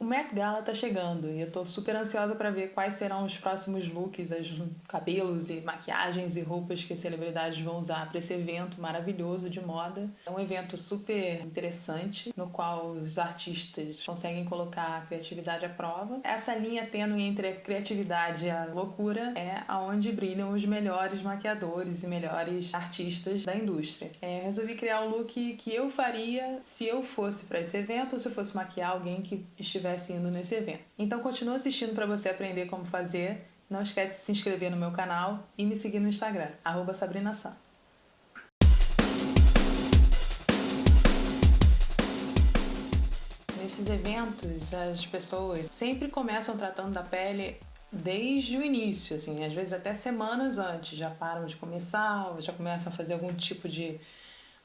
Met Gala tá chegando e eu tô super ansiosa para ver quais serão os próximos looks, os cabelos e maquiagens e roupas que as celebridades vão usar para esse evento maravilhoso de moda. É um evento super interessante, no qual os artistas conseguem colocar a criatividade à prova. Essa linha tênue entre a criatividade e a loucura é aonde brilham os melhores maquiadores e melhores artistas da indústria. Resolvi criar o look que eu faria se eu fosse para esse evento ou se eu fosse maquiar alguém que estivesse indo nesse evento. Então continua assistindo para você aprender como fazer. Não esquece de se inscrever no meu canal e me seguir no Instagram, @SabrinaSan. Nesses eventos, as pessoas sempre começam tratando da pele desde o início, assim, às vezes até semanas antes, já param de começar, já começam a fazer algum tipo de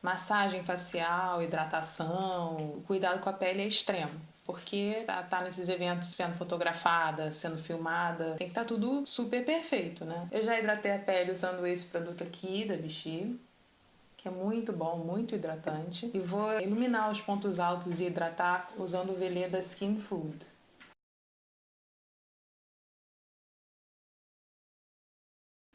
massagem facial, hidratação. O cuidado com a pele é extremo, porque tá nesses eventos sendo fotografada, sendo filmada, tem que estar tudo super perfeito, né? Eu já hidratei a pele usando esse produto aqui da Vichy, que é muito bom, muito hidratante. E vou iluminar os pontos altos e hidratar usando o Veleda Skin Food.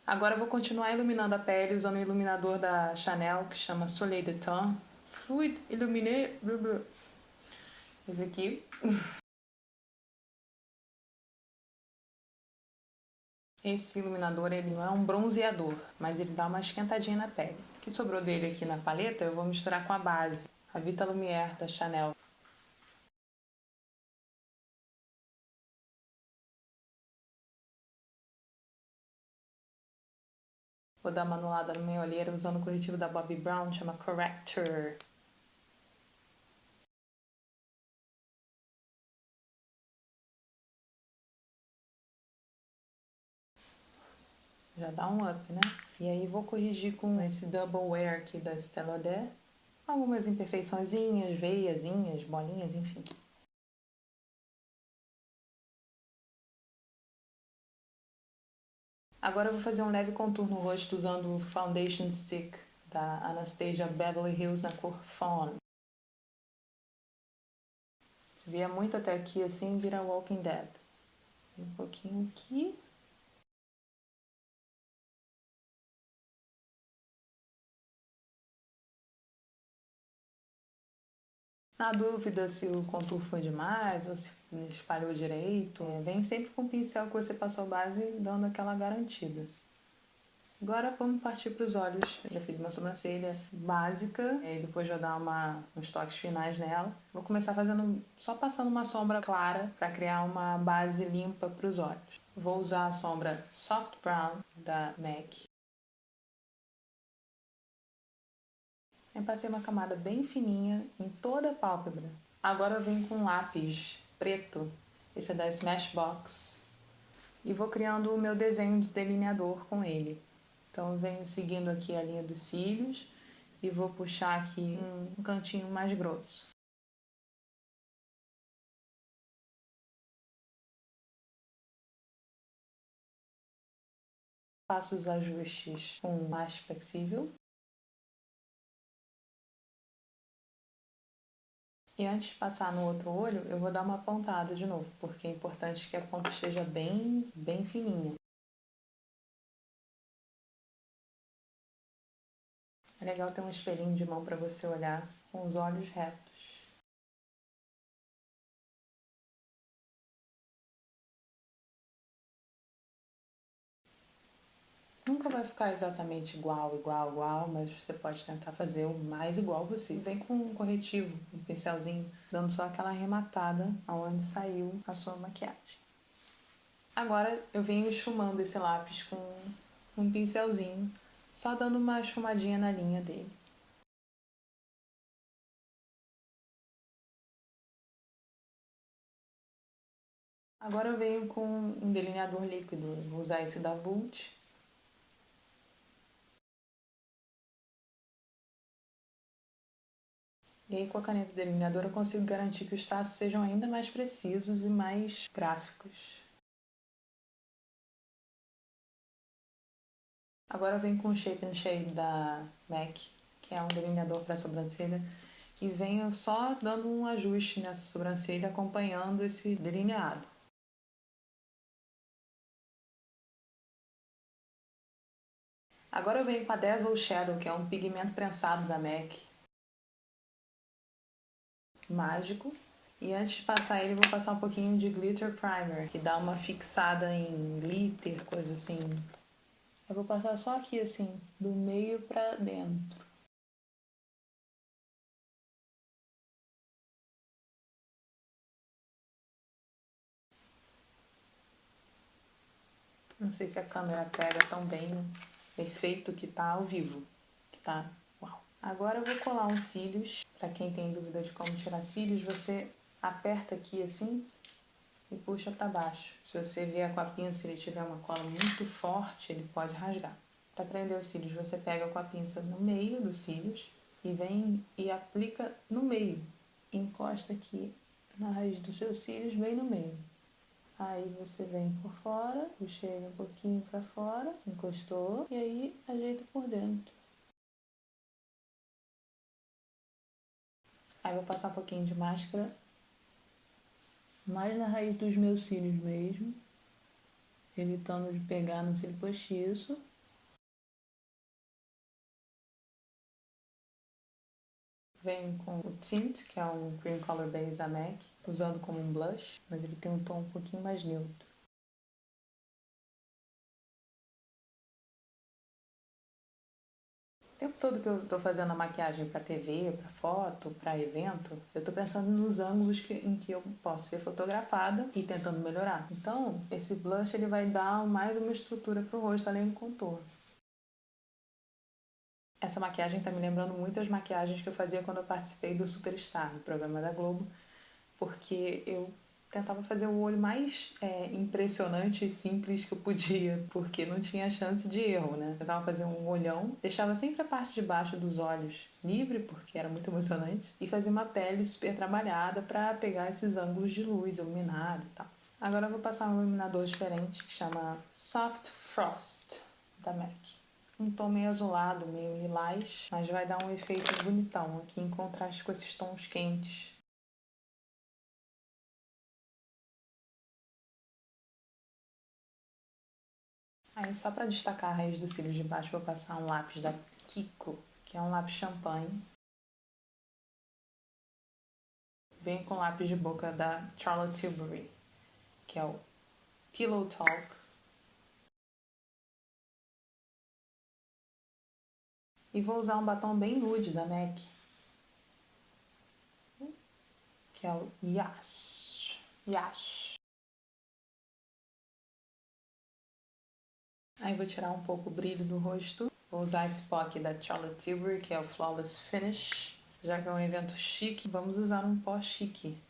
Agora eu vou continuar iluminando a pele usando o iluminador da Chanel, que chama Soleil de Temps. Fluid Illuminé. Esse aqui. Esse iluminador, ele não é um bronzeador, mas ele dá uma esquentadinha na pele. O que sobrou dele aqui na paleta eu vou misturar com a base, a Vita Lumière da Chanel. Vou dar uma anulada na minha olheira usando o corretivo da Bobbi Brown, chama Corrector. Já dá um up, né? E aí vou corrigir com esse Double Wear aqui da Estée Lauder. Algumas imperfeiçõezinhas, veiazinhas, bolinhas, enfim. Agora eu vou fazer um leve contorno no rosto usando o Foundation Stick da Anastasia Beverly Hills na cor Fawn. Via muito até aqui assim, vira Walking Dead. Um pouquinho aqui. Na dúvida se o contorno foi demais ou se espalhou direito, vem sempre com o pincel que você passou base dando aquela garantida. Agora vamos partir para os olhos. Eu já fiz uma sobrancelha básica e depois já dar uns toques finais nela. Vou começar fazendo, só passando uma sombra clara para criar uma base limpa para os olhos. Vou usar a sombra Soft Brown da MAC. Eu passei uma camada bem fininha em toda a pálpebra. Agora eu venho com um lápis preto, esse é da Smashbox, e vou criando o meu desenho de delineador com ele. Então eu venho seguindo aqui a linha dos cílios e vou puxar aqui um cantinho mais grosso. Faço os ajustes com mais flexível. E antes de passar no outro olho, eu vou dar uma pontada de novo, porque é importante que a ponta esteja bem fininha. É legal ter um espelhinho de mão para você olhar com os olhos retos. Nunca vai ficar exatamente igual, mas você pode tentar fazer o mais igual possível. Vem com um corretivo, um pincelzinho, dando só aquela arrematada aonde saiu a sua maquiagem. Agora eu venho esfumando esse lápis com um pincelzinho, só dando uma esfumadinha na linha dele. Agora eu venho com um delineador líquido, vou usar esse da Vult. E aí com a caneta delineadora eu consigo garantir que os traços sejam ainda mais precisos e mais gráficos. Agora eu venho com o Shape and Shade da MAC, que é um delineador para sobrancelha, e venho só dando um ajuste nessa sobrancelha, acompanhando esse delineado. Agora eu venho com a Dazzle Shadow, que é um pigmento prensado da MAC. Mágico. E antes de passar ele, eu vou passar um pouquinho de Glitter Primer, que dá uma fixada em glitter, coisa assim. Eu vou passar só aqui, assim, do meio pra dentro. Não sei se a câmera pega tão bem o efeito que tá ao vivo. Que tá... Uau! Agora eu vou colar uns cílios. Pra quem tem dúvida de como tirar cílios, você aperta aqui assim e puxa pra baixo. Se você vier com a pinça e ele tiver uma cola muito forte, ele pode rasgar. Para prender os cílios, você pega com a pinça no meio dos cílios e vem e aplica no meio. Encosta aqui na raiz dos seus cílios, bem no meio. Aí você vem por fora, chega um pouquinho para fora, encostou, e aí ajeita por dentro. Aí vou passar um pouquinho de máscara, mais na raiz dos meus cílios mesmo, evitando de pegar no cílio postiço. Venho com o Tint, que é um Cream Color Base da MAC, usando como um blush, mas ele tem um tom um pouquinho mais neutro. O tempo todo que eu tô fazendo a maquiagem para TV, para foto, para evento, eu tô pensando nos ângulos em que eu posso ser fotografada e tentando melhorar. Então, esse blush ele vai dar mais uma estrutura pro rosto, além do contorno. Essa maquiagem tá me lembrando muito as maquiagens que eu fazia quando eu participei do Superstar, do programa da Globo, porque eu tentava fazer o olho mais impressionante e simples que eu podia, porque não tinha chance de erro, né? Eu tentava fazer um olhão, deixava sempre a parte de baixo dos olhos livre, porque era muito emocionante, e fazia uma pele super trabalhada para pegar esses ângulos de luz, iluminado e tal. Agora eu vou passar um iluminador diferente, que chama Soft Frost, da MAC. Um tom meio azulado, meio lilás, mas vai dar um efeito bonitão aqui em contraste com esses tons quentes. Aí só para destacar a raiz dos cílios de baixo, vou passar um lápis da Kiko, que é um lápis champanhe. Venho com lápis de boca da Charlotte Tilbury, que é o Pillow Talk. E vou usar um batom bem nude da MAC, que é o Yash. Yash. Aí vou tirar um pouco o brilho do rosto. Vou usar esse pó aqui da Charlotte Tilbury, que é o Flawless Finish. Já que é um evento chique, vamos usar um pó chique.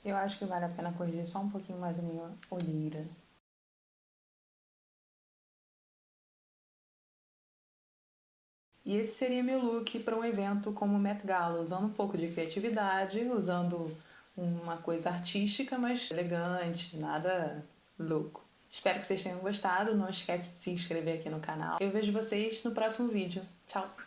Eu acho que vale a pena corrigir só um pouquinho mais a minha olheira. E esse seria meu look para um evento como o Met Gala, usando um pouco de criatividade, usando uma coisa artística, mas elegante, nada louco. Espero que vocês tenham gostado, não esquece de se inscrever aqui no canal. Eu vejo vocês no próximo vídeo. Tchau!